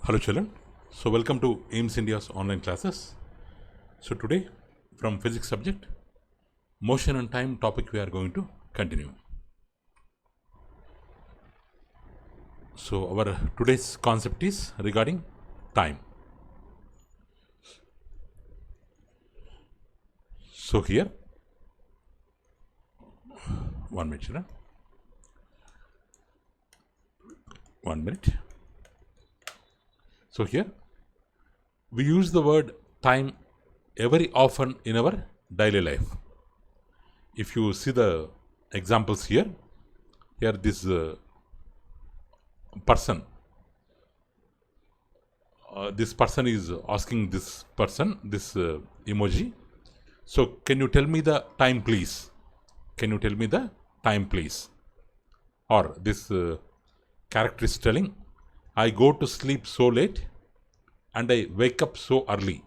Hello children, so welcome to AIMS India's online classes. So today from physics subject, motion and time topic we are going to continue. So our today's concept is regarding time. So here, one minute children, 1 minute. So here we use the word time very often in our daily life. If you see the examples here this person, this person is asking this person this emoji. So can you tell me the time please? Can you tell me the time please? Or this character is telling, I go to sleep so late and I wake up so early.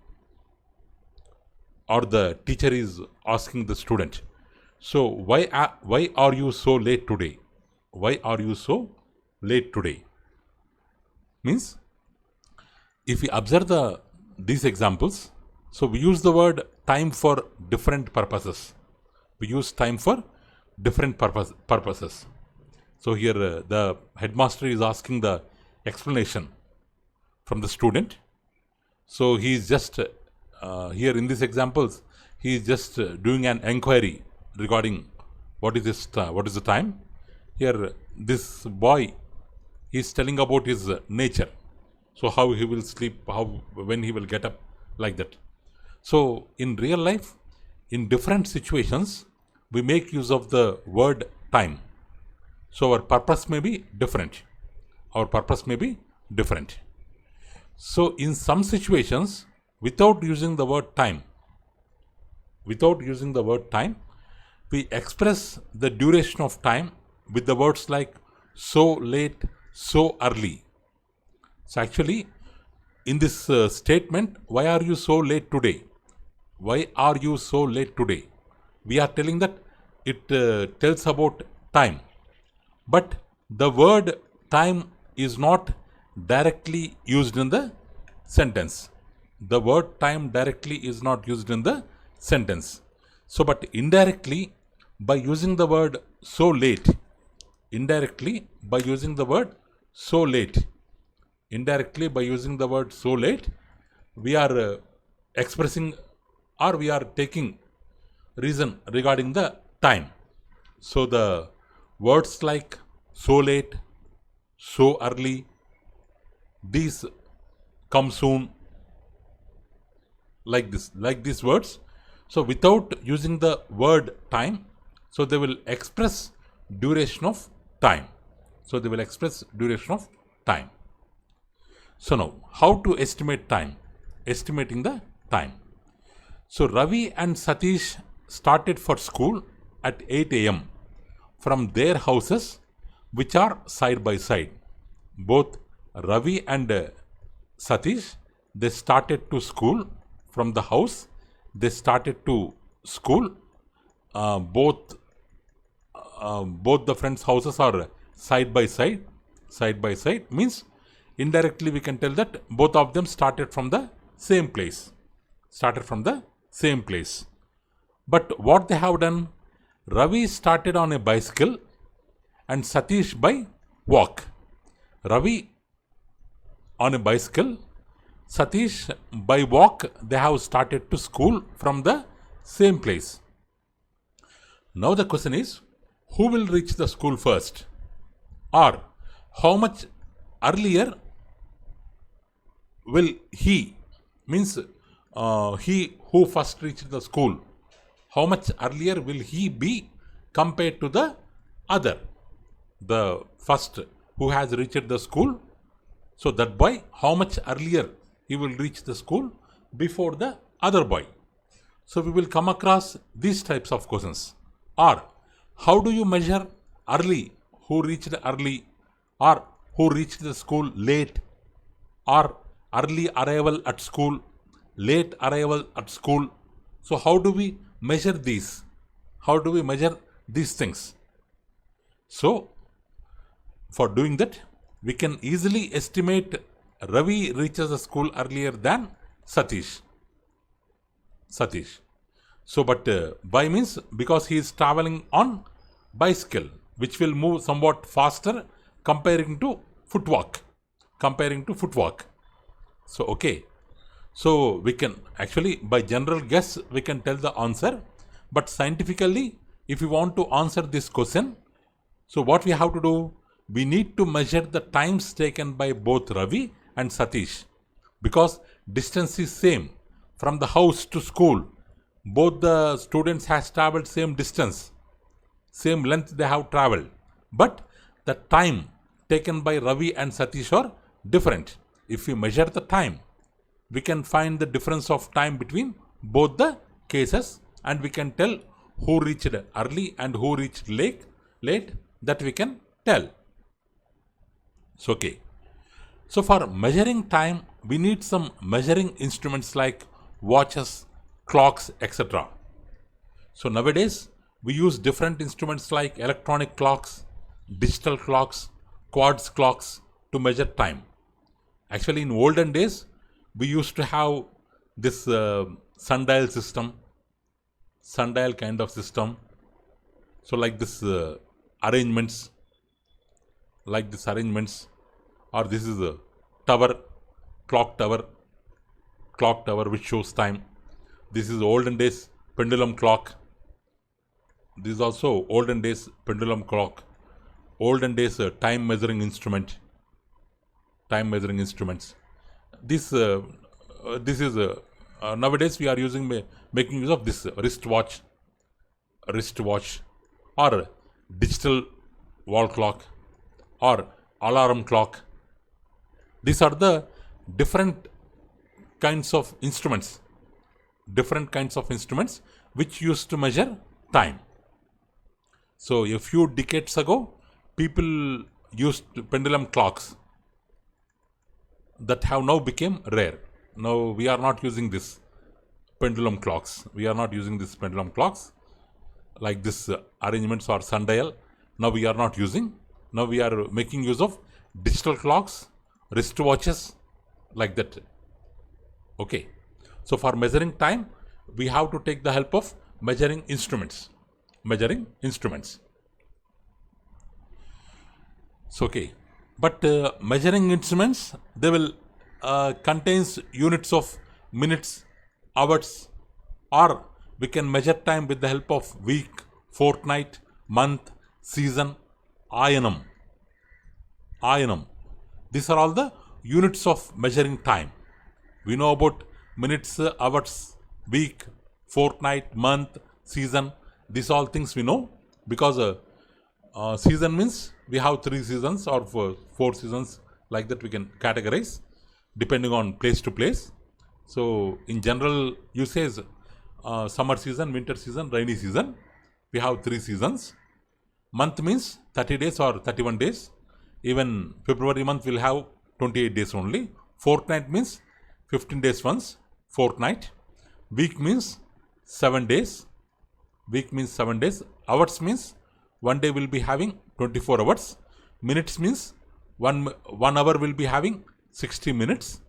Or the teacher is asking the student, so why are you so late today? Why are you so late today? Means, if we observe these examples, so we use the word time for different purposes. We use time for different purposes. So here the headmaster is asking the explanation from the student. So he is just here in these examples, he is just doing an inquiry regarding what is the time. Here this boy is telling about his nature. So how he will sleep, when he will get up, like that. So in real life, in different situations, we make use of the word time. So our purpose may be different. So in some situations, without using the word time, we express the duration of time with the words like so late, so early. So actually, in this statement, why are you so late today? Why are you so late today? We are telling that it tells about time. But the word time is not directly used in the sentence. The word time directly is not used in the sentence. So, but indirectly, by using the word so late, we are expressing, or we are taking reason regarding the time. So the words like so late, so early, these come soon, like these words. So without using the word time, so they will express duration of time. So now, how to estimate time? Estimating the time. So Ravi and Satish started for school at 8 a.m. from their houses, which are side by side. Both Ravi and Satish, they started to school from the house. They started to school. Both the friends' houses are side by side. Side by side means indirectly we can tell that both of them started from the same place. But what they have done, Ravi started on a bicycle and Satish by walk. Ravi on a bicycle, Satish by walk, they have started to school from the same place. Now the question is, who will reach the school first? Or how much earlier will he, means he who first reached the school, how much earlier will he be compared to the other, the first who has reached the school? So that boy, how much earlier he will reach the school before the other boy? So we will come across these types of questions. Or how do you measure early, who reached early, or who reached the school late, or early arrival at school, late arrival at school? So how do we measure these? How do we measure these things? So for doing that, we can easily estimate Ravi reaches the school earlier than Satish. So, but by means because he is traveling on bicycle, which will move somewhat faster comparing to footwalk. So, okay. So, we can actually, by general guess, we can tell the answer. But scientifically, if we want to answer this question, so what we have to do, we need to measure the times taken by both Ravi and Satish, because distance is same from the house to school. Both the students has traveled same distance, same length they have traveled, but the time taken by Ravi and Satish are different. If we measure the time, we can find the difference of time between both the cases, and we can tell who reached early and who reached late. That we can tell. So, okay. So, for measuring time, we need some measuring instruments like watches, clocks, etc. So, nowadays, we use different instruments like electronic clocks, digital clocks, quartz clocks to measure time. Actually, in olden days, we used to have this sundial kind of system. So, like this arrangements, or this is a clock tower which shows time. This is olden days pendulum clock. This is also olden days pendulum clock. Olden days time measuring instruments. This is nowadays we are making use of this wristwatch, or digital wall clock, or alarm clock. These are the different kinds of instruments which used to measure time. So, a few decades ago, people used pendulum clocks that have now become rare. Now, we are not using this pendulum clocks. Like this arrangements or sundial. Now, we are not using. Now, we are making use of digital clocks, wristwatches, like that. Okay. So, for measuring time, we have to take the help of measuring instruments. So, okay. But measuring instruments, they will contains units of minutes, hours, or we can measure time with the help of week, fortnight, month, season, ayanam. These are all the units of measuring time. We know about minutes, hours, week, fortnight, month, season. These all things we know, because season means we have 3 seasons or 4 seasons, like that we can categorize depending on place to place. So, in general usage, summer season, winter season, rainy season, we have 3 seasons. Month means 30 days or 31 days. Even February month will have 28 days only. Fortnight means 15 days once, fortnight. Week means 7 days. Hours means 1 day will be having 24 hours. Minutes means 1 hour will be having 60 minutes.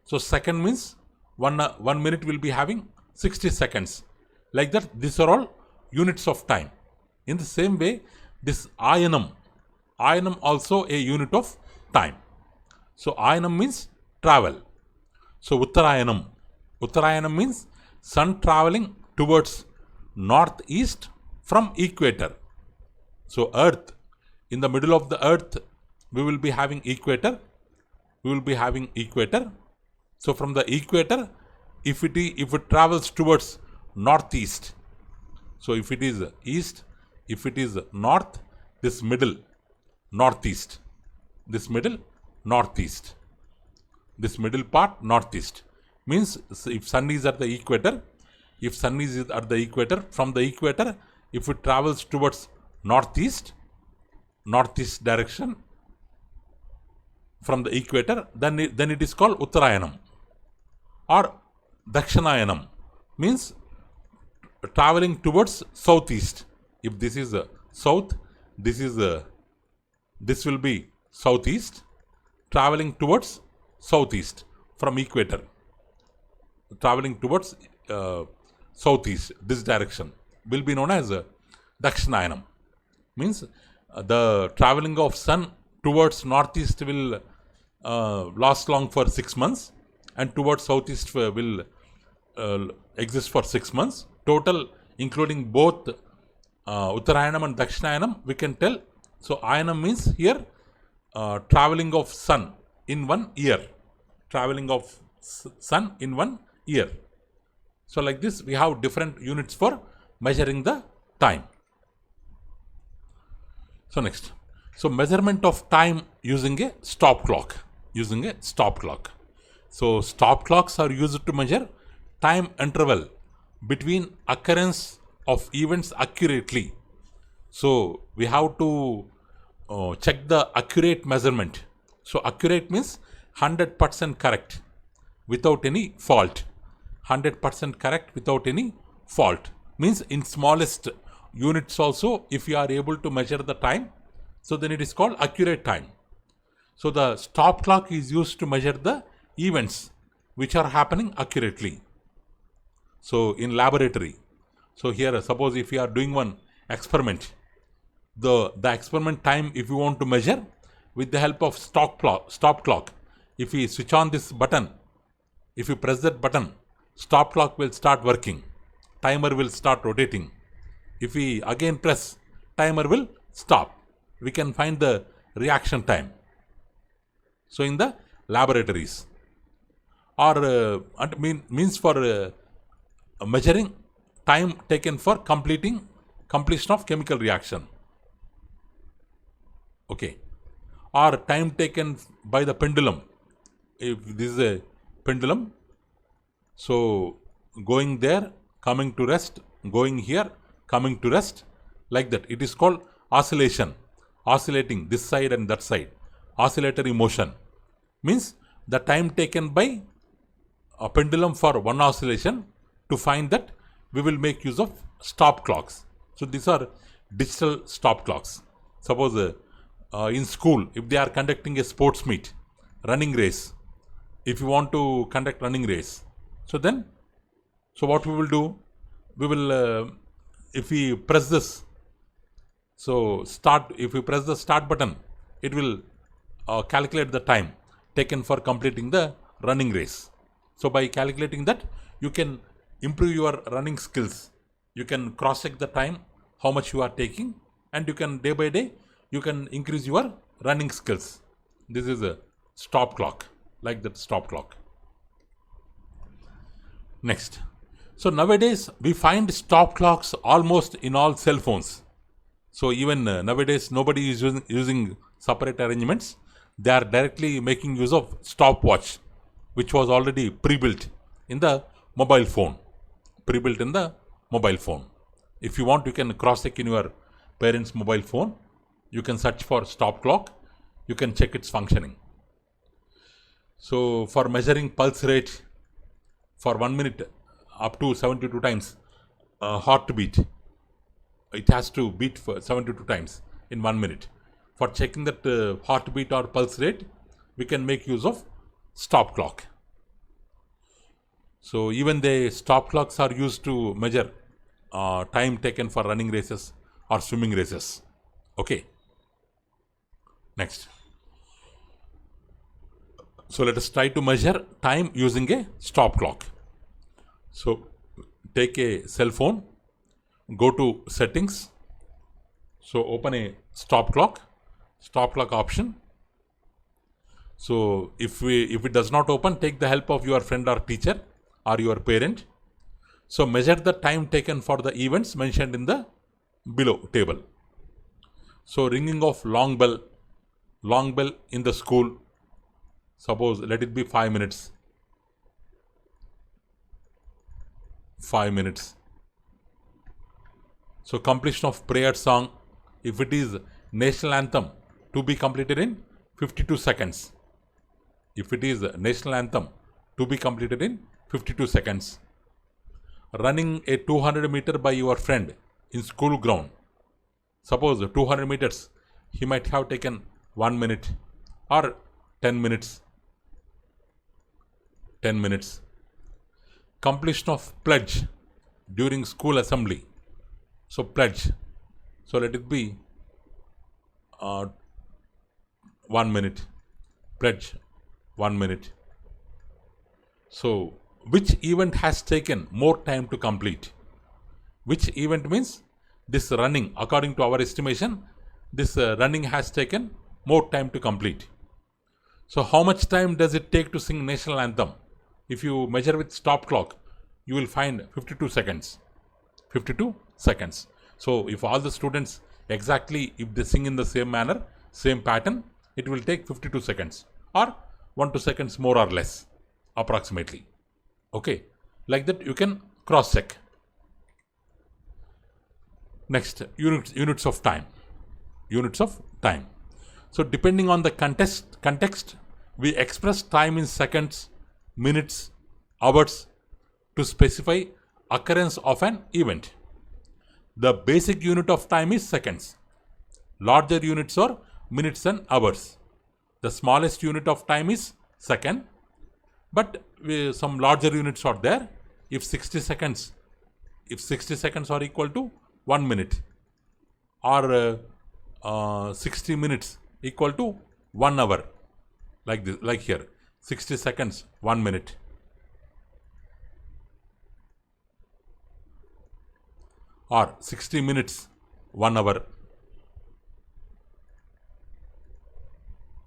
So, second means 1 minute will be having 60 seconds. Like that, these are all units of time. In the same way, this ayanam also a unit of time. So, ayanam means travel. So, Uttarayanam means sun traveling towards northeast from equator. So, earth, in the middle of the earth, we will be having equator. So, from the equator, if it travels towards northeast, so if it is east, if it is north, this middle, northeast. This middle part, northeast. Means if sun is at the equator, from the equator, if it travels towards northeast direction from the equator, then it is called Uttarayanam. Or Dakshinayanam means traveling towards southeast. If this is south, this will be southeast, traveling towards southeast from equator, traveling towards southeast, this direction will be known as Dakshinayanam. Means the traveling of sun towards northeast will last long for 6 months, and towards southeast will exist for 6 months. Total, including both Uttarayanam and Dakshinayanam, we can tell. So Ayanam means here traveling of sun in 1 year. Traveling of sun in 1 year. So like this, we have different units for measuring the time. So next, so measurement of time using a stop clock. Using a stop clock. So stop clocks are used to measure time interval between occurrence of events accurately. So we have to check the accurate measurement. So accurate means 100% correct without any fault. 100% correct without any fault means in smallest units also, if you are able to measure the time, so then it is called accurate time. So the stop clock is used to measure the events which are happening accurately. So in laboratory, so here suppose if you are doing one experiment, the experiment time, if you want to measure with the help of stop clock, if we switch on this button, if you press that button, stop clock will start working, timer will start rotating. If we again press, timer will stop. We can find the reaction time. So in the laboratories, or means for measuring time taken for completion of chemical reaction. Okay, or time taken by the pendulum. If this is a pendulum, so going there, coming to rest, going here, coming to rest, like that. It is called oscillation, oscillating this side and that side. Oscillatory motion means the time taken by a pendulum for one oscillation. To find that, we will make use of stop clocks. So these are digital stop clocks. Suppose in school, if they are conducting a sports meet, running race, if you want to conduct running race, so then, so what we will do, we will, if we press this, so start, if we press the start button, it will calculate the time taken for completing the running race. So by calculating that, you can improve your running skills. You can cross check the time, how much you are taking, and you can day by day, you can increase your running skills. This is a stop clock, like that stop clock. Next. So nowadays, we find stop clocks almost in all cell phones. So even nowadays, nobody is using separate arrangements. They are directly making use of stopwatch, which was already pre-built in the mobile phone. Pre-built in the mobile phone. If you want, you can cross-check in your parents' mobile phone. You can search for stop clock. You can check its functioning. So for measuring pulse rate for 1 minute up to 72 times heartbeat, it has to beat for 72 times in 1 minute. For checking that heartbeat or pulse rate, we can make use of stop clock. So even the stop clocks are used to measure time taken for running races or swimming races. Okay. Next. So let us try to measure time using a stop clock. So take a cell phone, go to settings. So open a stop clock option. So if it does not open, take the help of your friend or teacher or your parent. So measure the time taken for the events mentioned in the below table. So ringing of long bell in the school, suppose let it be 5 minutes. 5 minutes. So completion of prayer song, if it is national anthem, to be completed in 52 seconds. If it is national anthem, to be completed in 52 seconds. Running a 200 meter by your friend in school ground. Suppose 200 meters, he might have taken 1 minute or 10 minutes. 10 minutes. Completion of pledge during school assembly. So pledge. So let it be 1 minute. Pledge 1 minute. So which event has taken more time to complete? Which event means this running, according to our estimation, this running has taken more time to complete. So how much time does it take to sing national anthem? If you measure with stop clock, you will find 52 seconds. 52 seconds. So if all the students exactly, if they sing in the same manner, same pattern, it will take 52 seconds or 1 2 seconds more or less approximately. Okay, like that you can cross check. Next, units of time. Units of time. So depending on the context, we express time in seconds, minutes, hours to specify occurrence of an event. The basic unit of time is seconds. Larger units are minutes and hours. The smallest unit of time is second, but some larger units are there. If 60 seconds are equal to 1 minute, or 60 minutes equal to 1 hour, like this, like here, 60 seconds 1 minute, or 60 minutes 1 hour.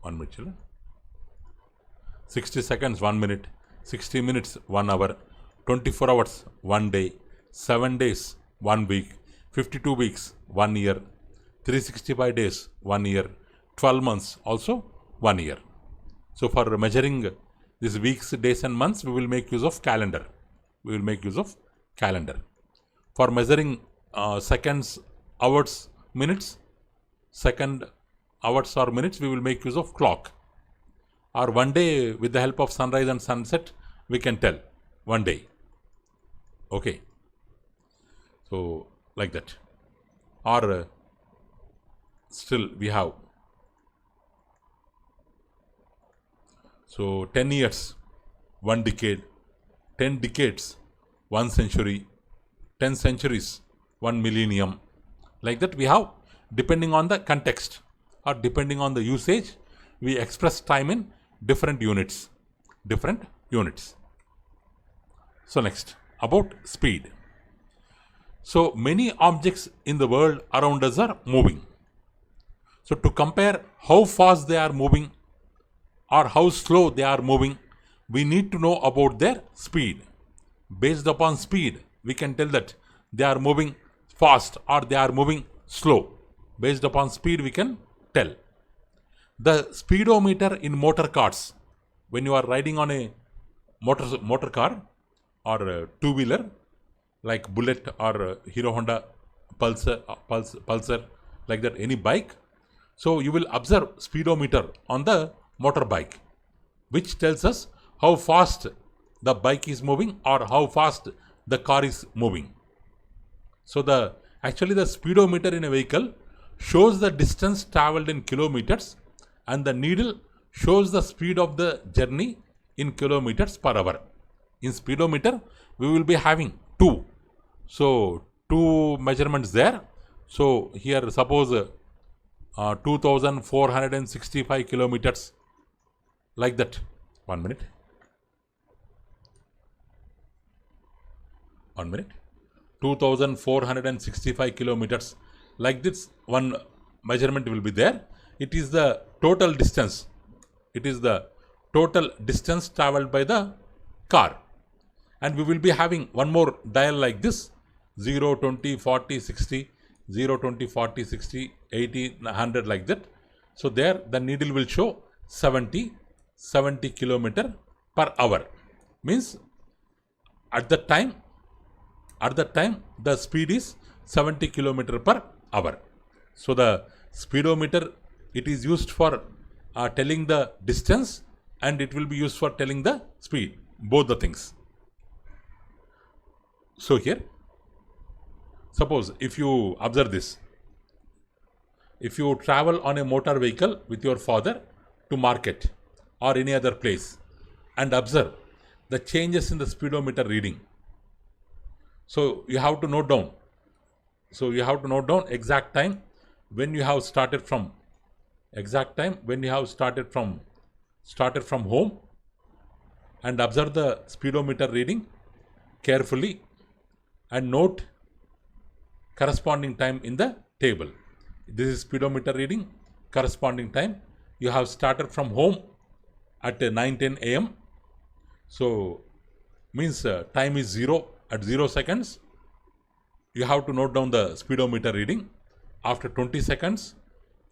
1 minute, children. 60 seconds 1 minute, 60 minutes 1 hour, 24 hours 1 day, 7 days 1 week, 52 weeks 1 year, 365 days 1 year, 12 months also 1 year. So for measuring these weeks, days and months, we will make use of calendar. For measuring seconds, hours, minutes, second, hours or minutes, we will make use of clock. Or 1 day, with the help of sunrise and sunset, we can tell 1 day. Okay. So like that. Or still we have, so 10 years 1 decade, 10 decades 1 century, 10 centuries 1 millennium. Like that we have, depending on the context or depending on the usage, we express time in different units. So next, about speed. So many objects in the world around us are moving. So to compare how fast they are moving or how slow they are moving, we need to know about their speed. Based upon speed, we can tell that they are moving fast or they are moving slow. Based upon speed, we can tell. The speedometer in motor cars, when you are riding on a motor car or a two-wheeler like Bullet or Hero Honda Pulsar, like that, any bike. So you will observe speedometer on the motorbike, which tells us how fast the bike is moving or how fast the car is moving. So actually the speedometer in a vehicle shows the distance traveled in kilometers, and the needle shows the speed of the journey in kilometers per hour. In speedometer, we will be having two. So two measurements there. So here suppose 2465 kilometers, like that. 1 minute. 2465 kilometers, like this one measurement will be there. It is the total distance. Traveled by the car. And we will be having one more dial like this, 0, 20, 40, 60, 0, 20, 40, 60, 80, 100, like that. So there the needle will show 70 kilometer per hour. Means at the time the speed is 70 kilometer per hour. So the speedometer, it is used for telling the distance, and it will be used for telling the speed, both the things. So here, suppose if you observe this, if you travel on a motor vehicle with your father to market or any other place and observe the changes in the speedometer reading. So you have to note down. So you have to note down exact time when you have started from home, and observe the speedometer reading carefully and note corresponding time in the table. This is speedometer reading, corresponding time. You have started from home at 9:10 a.m. So means time is 0 at 0 seconds. You have to note down the speedometer reading. After 20 seconds,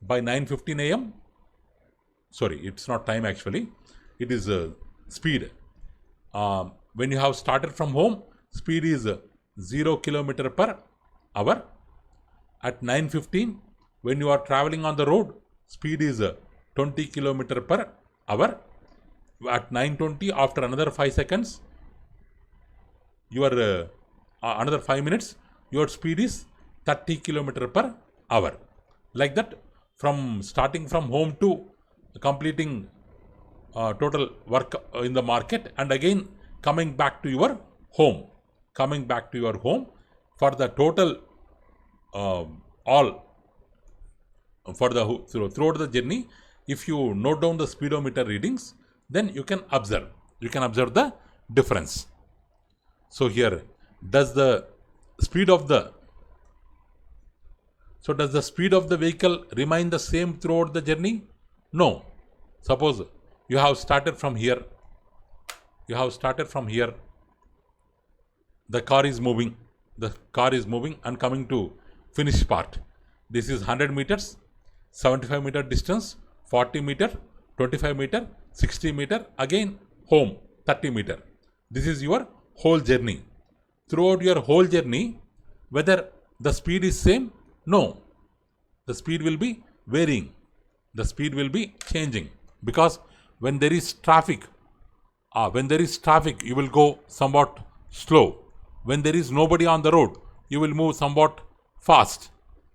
by 9:15 a.m. Sorry, it's not time actually. It is speed. When you have started from home, speed is 0 kilometer per hour. At 9:15, when you are traveling on the road, speed is 20 kilometer per hour. At 9:20, after another 5 seconds, your another 5 minutes, your speed is 30 kilometer per hour. Like that, from starting from home to completing total work in the market, and again coming back to your home, for the total throughout the journey. If you note down the speedometer readings, then you can observe the difference. So here, does the speed of the vehicle remain the same throughout the journey? No. Suppose you have started from here. The car is moving and coming to finish part. This is 100 meters, 75 meter distance, 40 meter, 25 meter, 60 meter, again home 30 meter. This is your whole journey. Throughout your whole journey, whether the speed is same? No. The speed will be varying. The speed will be changing, because when there is traffic, you will go somewhat slow. When there is nobody on the road, you will move somewhat fast.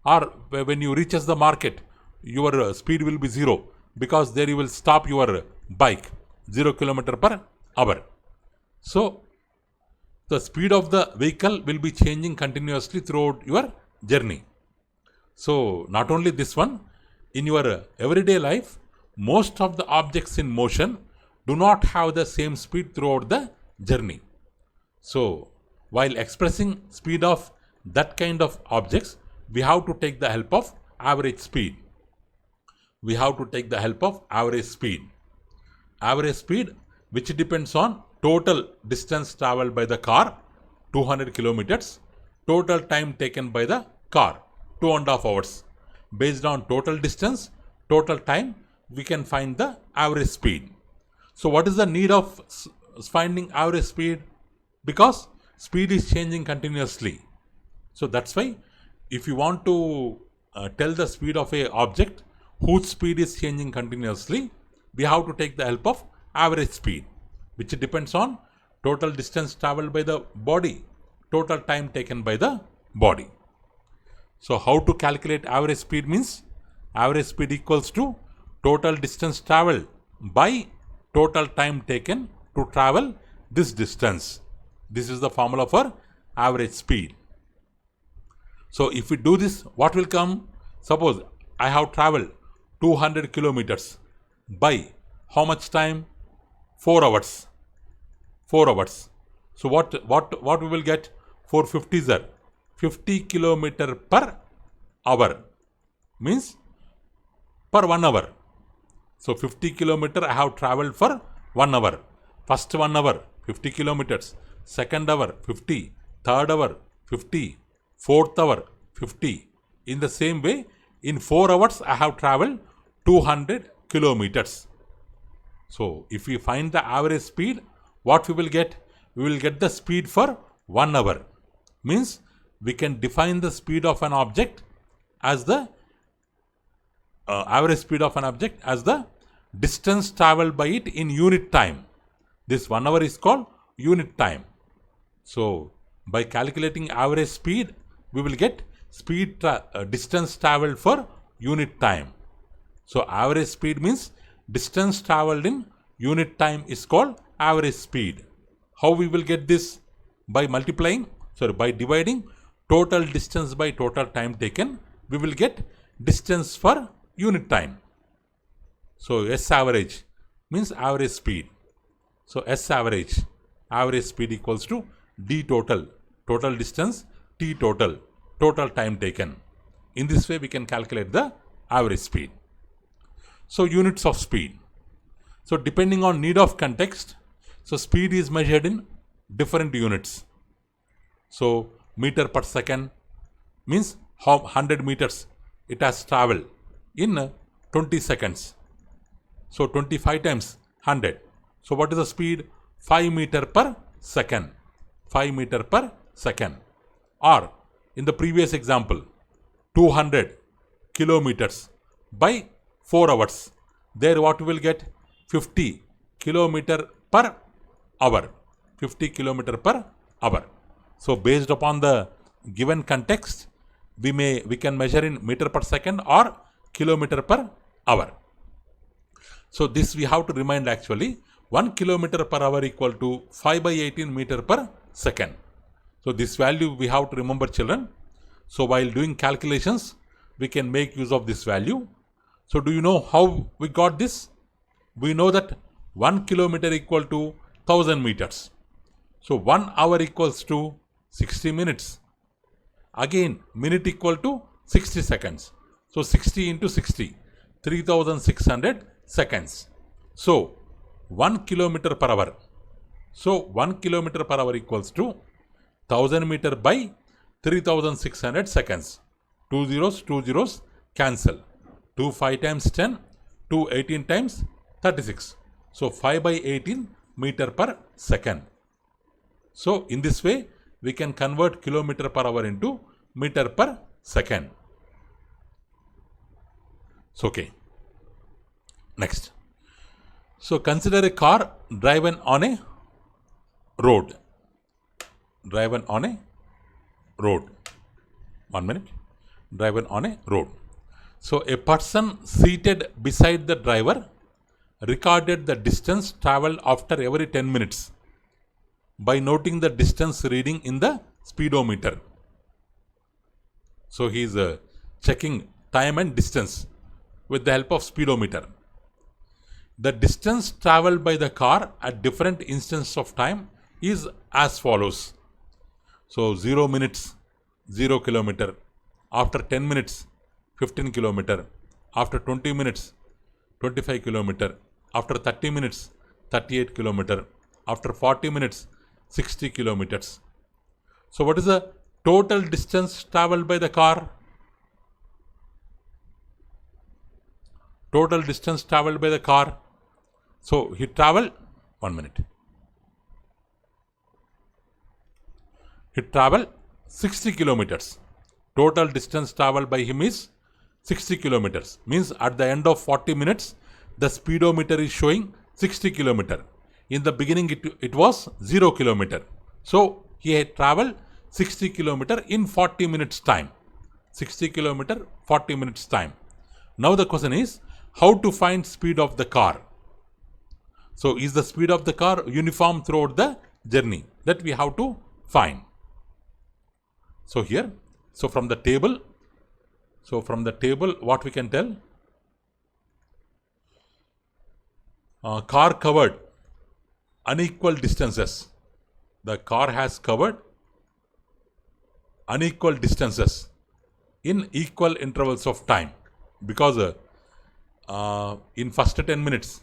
Or when you reaches the market, your speed will be 0, because there you will stop your bike 0 kilometer per hour. So the speed of the vehicle will be changing continuously throughout your journey. So not only this one, in your everyday life, most of the objects in motion do not have the same speed throughout the journey. So while expressing speed of that kind of objects, we have to take the help of average speed. Average speed, which depends on total distance traveled by the car, 200 kilometers, total time taken by the car, 2.5 hours. Based on total distance, total time, we can find the average speed. So what is the need of finding average speed? Because speed is changing continuously. So that's why if you want to tell the speed of a object whose speed is changing continuously, we have to take the help of average speed, which depends on total distance traveled by the body, total time taken by the body. So how to calculate average speed means, average speed equals to total distance traveled by total time taken to travel this distance. This is the formula for average speed. So if we do this, what will come? Suppose I have traveled 200 kilometers by how much time? 4 hours. 4 hours. So what we will get? 450 is 50 kilometer per hour, means per 1 hour. So 50 kilometer I have traveled for 1 hour. First 1 hour 50 kilometers, second hour 50, third hour 50, fourth hour 50. In the same way, in 4 hours I have traveled 200 kilometers. So if we find the average speed, what we will get? We will get the speed for 1 hour. Means we can define the speed of an object as the average speed of an object as the distance traveled by it in unit time. This 1 hour is called unit time. So by calculating average speed, we will get distance traveled for unit time. So average speed means distance traveled in unit time is called average speed. How we will get this? By by dividing total distance by total time taken, we will get distance for unit time. So S average means average speed. So S average speed equals to D total, total distance, T total, total time taken. In this way we can calculate the average speed. So units of speed. So depending on need of context, so speed is measured in different units. So meter per second means how 100 meters it has traveled in 20 seconds. So 25 times 100. So what is the speed? 5 meter per second. 5 meter per second. Or in the previous example, 200 kilometers by 4 hours. There what we will get? 50 kilometer per hour. 50 kilometer per hour. So based upon the given context, we can measure in meter per second or kilometer per hour. So this we have to remind actually 1 kilometer per hour equal to 5 by 18 meter per second. So this value we have to remember, children. So while doing calculations, we can make use of this value. So do you know how we got this? We know that 1 kilometer equal to 1000 meters. So 1 hour equals to 60 minutes. Again, minute equal to 60 seconds. So 60 into 60, 3600 seconds. So 1 kilometer per hour. So 1 kilometer per hour equals to 1000 meter by 3600 seconds. 2 zeros cancel. 2 5 times 10, 2 18 times 36. So 5 by 18 meter per second. So in this way, we can convert kilometer per hour into meter per second. So okay. Next. So consider a car driven on a road. Driven on a road. 1 minute. Driven on a road. So a person seated beside the driver recorded the distance traveled after every 10 minutes by noting the distance reading in the speedometer. So he is checking time and distance with the help of speedometer. The distance traveled by the car at different instants of time is as follows. So 0 minutes, 0 kilometer. After 10 minutes, 15 kilometer. After 20 minutes, 25 kilometer. After 30 minutes, 38 kilometer. After 40 minutes, 60 kilometers. So what is the total distance traveled by the car? Total distance traveled by the car. So he traveled 1 minute. He traveled 60 kilometers. Total distance traveled by him is 60 kilometers. Means at the end of 40 minutes, the speedometer is showing 60 kilometer. In the beginning, it was 0 kilometer. So he had traveled 60 kilometer in 40 minutes time. 60 kilometer, 40 minutes time. Now the question is, how to find speed of the car? So is the speed of the car uniform throughout the journey? That we have to find. So here, from the table, what we can tell? Car covered unequal distances. The car has covered unequal distances in equal intervals of time, because in first 10 minutes,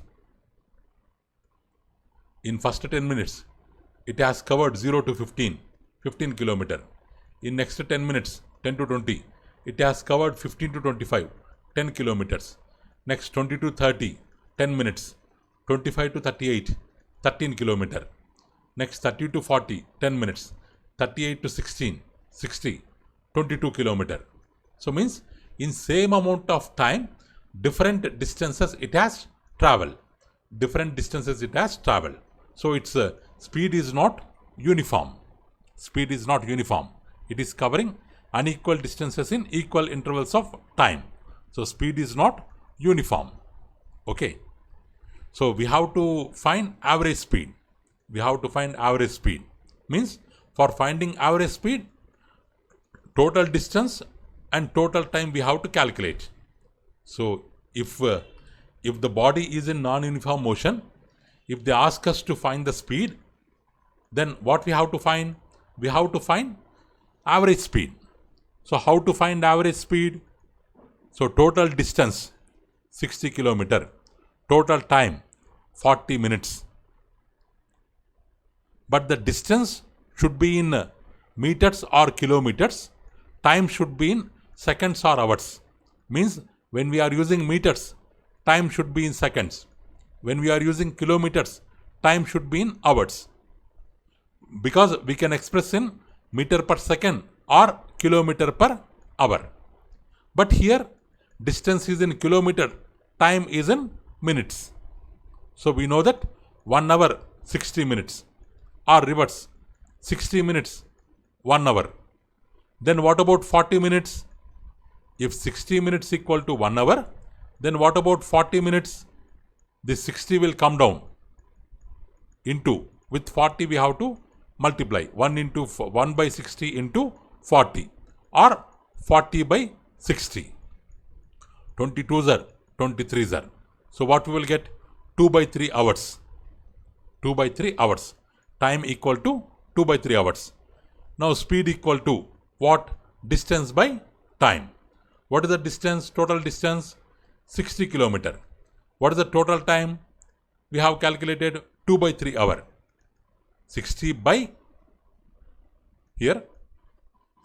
it has covered 0 to 15 kilometer. In next 10 minutes, 10 to 20, it has covered 15 to 25, 10 kilometers. Next 20 to 30, 10 minutes. 25 to 38, 13 kilometer. Next 30 to 40, 10 minutes. 38 to 16, 60, 22 kilometer. So means in same amount of time, different distances it has traveled. So its speed is not uniform. It is covering unequal distances in equal intervals of time. So speed is not uniform. Okay. So we have to find average speed. we have to find average speed. Means for finding average speed, total distance and total time we have to calculate. So if the body is in non-uniform motion, if they ask us to find the speed, then what we have to find? We have to find average speed. So how to find average speed? So total distance 60 kilometer, total time 40 minutes. But the distance should be in meters or kilometers. Time should be in seconds or hours. Means when we are using meters, time should be in seconds. When we are using kilometers, time should be in hours. Because we can express in meter per second or kilometer per hour. But here distance is in kilometer, time is in minutes. So we know that 1 hour 60 minutes, or reverse, 60 minutes 1 hour. Then what about 40 minutes? If 60 minutes equal to 1 hour, then what about 40 minutes? This 60 will come down into, with 40 we have to multiply, 1 by 60 into 40, or 40 by 60. 22s are 23s are. So what we will get? 2 by 3 hours. 2 by 3 hours. Time equal to 2 by 3 hours. Now speed equal to what? Distance by time. What is the distance? Total distance 60 kilometer. What is the total time? We have calculated 2 by 3 hour. 60 by, here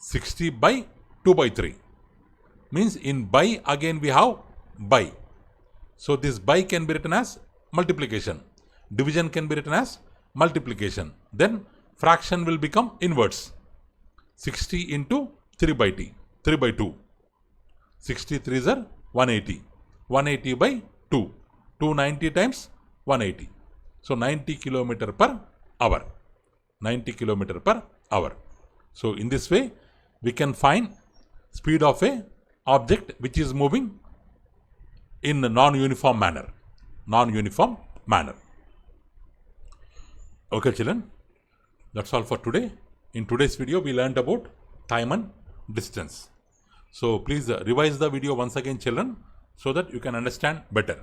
60 by 2 by 3. Means in by again we have by. So this by can be written as multiplication. Division can be written as multiplication. Then fraction will become inverse. 60 into 3 by 2. 63 is 180. 180 by 2. 290 times 180. So 90 kilometer per hour. 90 kilometer per hour. So in this way we can find speed of a object which is moving in a non-uniform manner. Non-uniform manner. Okay children, that's all for today. In today's video we learned about time and distance. So please revise the video once again children, so that you can understand better.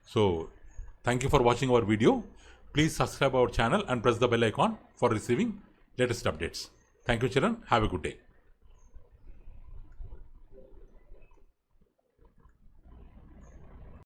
So thank you for watching our video. Please subscribe our channel and press the bell icon for receiving latest updates. Thank you children. Have a good day.